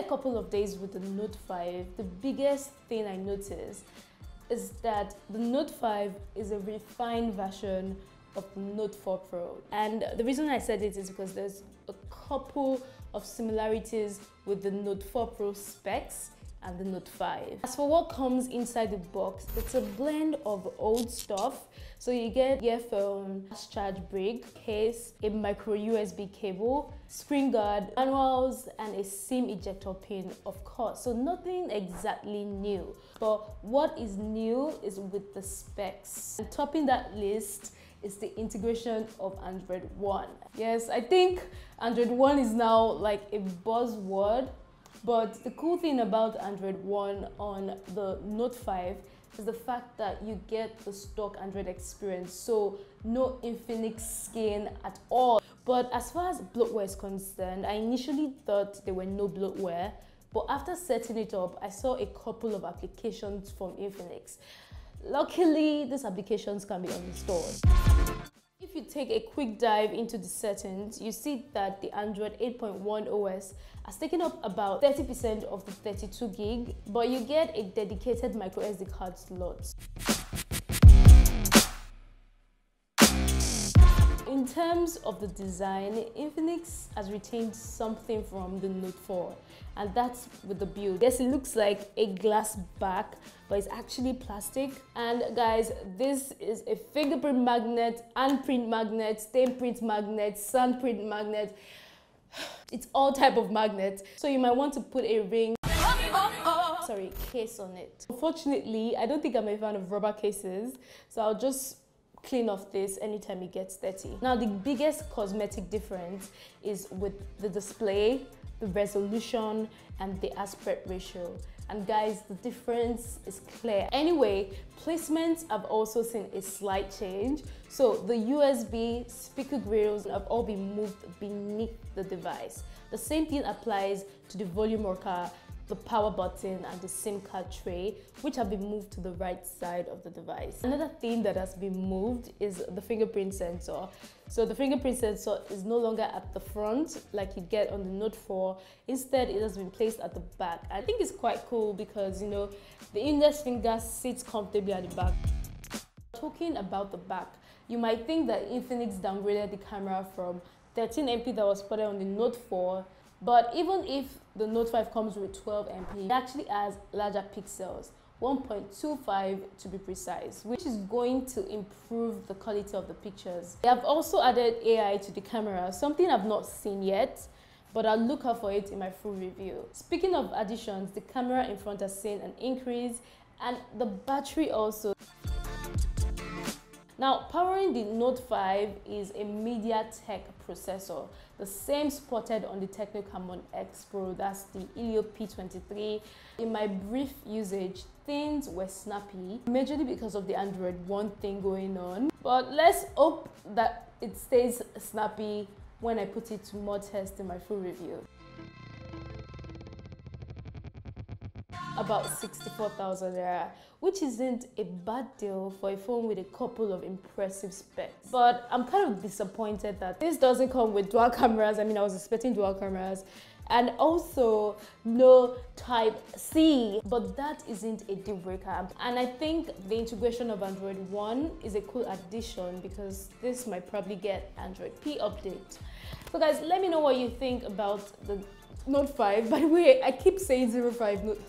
couple of days with the Note 5, the biggest thing I noticed is that the Note 5 is a refined version of the Note 4 Pro. And the reason I said it is because there's a couple of similarities with the Note 4 Pro specs and the Note 5. As for what comes inside the box, it's a blend of old stuff. So you get earphone, fast charge brick, case, a micro USB cable, screen guard, manuals, and a SIM ejector pin, of course. So nothing exactly new. But what is new is with the specs. And topping that list is the integration of Android One. Yes, I think Android One is now like a buzzword. But the cool thing about Android One on the Note 5 is the fact that you get the stock Android experience, so no Infinix skin at all. But as far as bloatware is concerned, I initially thought there were no bloatware, but after setting it up, I saw a couple of applications from Infinix. Luckily, these applications can be uninstalled. If you take a quick dive into the settings, you see that the Android 8.1 OS has taken up about 30% of the 32 gig, but you get a dedicated micro SD card slot. In terms of the design, Infinix has retained something from the Note 4, and that's with the build. Yes, it looks like a glass back, but it's actually plastic. And guys, this is a fingerprint magnet, handprint magnet, stain print magnet, sand print magnet. It's all type of magnets. So you might want to put a ring, case on it. Unfortunately, I don't think I'm a fan of rubber cases, so I'll just clean off this anytime it gets dirty. Now, the biggest cosmetic difference is with the display, the resolution, and the aspect ratio. And guys, the difference is clear. Anyway, placements have also seen a slight change. So the USB speaker grills have all been moved beneath the device. The same thing applies to the volume rocker, the power button, and the SIM card tray, which have been moved to the right side of the device. Another thing that has been moved is the fingerprint sensor. So the fingerprint sensor is no longer at the front like you get on the Note 4. Instead, it has been placed at the back. I think it's quite cool because, you know, the index finger sits comfortably at the back. Talking about the back, you might think that Infinix downgraded the camera from 13MP that was spotted on the Note 4, but even if the Note 5 comes with 12MP, it actually has larger pixels, 1.25 to be precise, which is going to improve the quality of the pictures. They have also added AI to the camera, something I've not seen yet, but I'll look out for it in my full review. Speaking of additions, the camera in front has seen an increase, and the battery also. Now, powering the Note 5 is a MediaTek processor, the same spotted on the Tecno Camon X Pro, that's the Helio P23. In my brief usage, things were snappy, majorly because of the Android One thing going on. But let's hope that it stays snappy when I put it to more test in my full review. About 64,000 naira, which isn't a bad deal for a phone with a couple of impressive specs. But I'm kind of disappointed that this doesn't come with dual cameras. I mean, I was expecting dual cameras, and also no Type-C, but that isn't a deal breaker. And I think the integration of Android One is a cool addition because this might probably get Android P update. So guys, let me know what you think about the Note 5. By the way, I keep saying 05 Note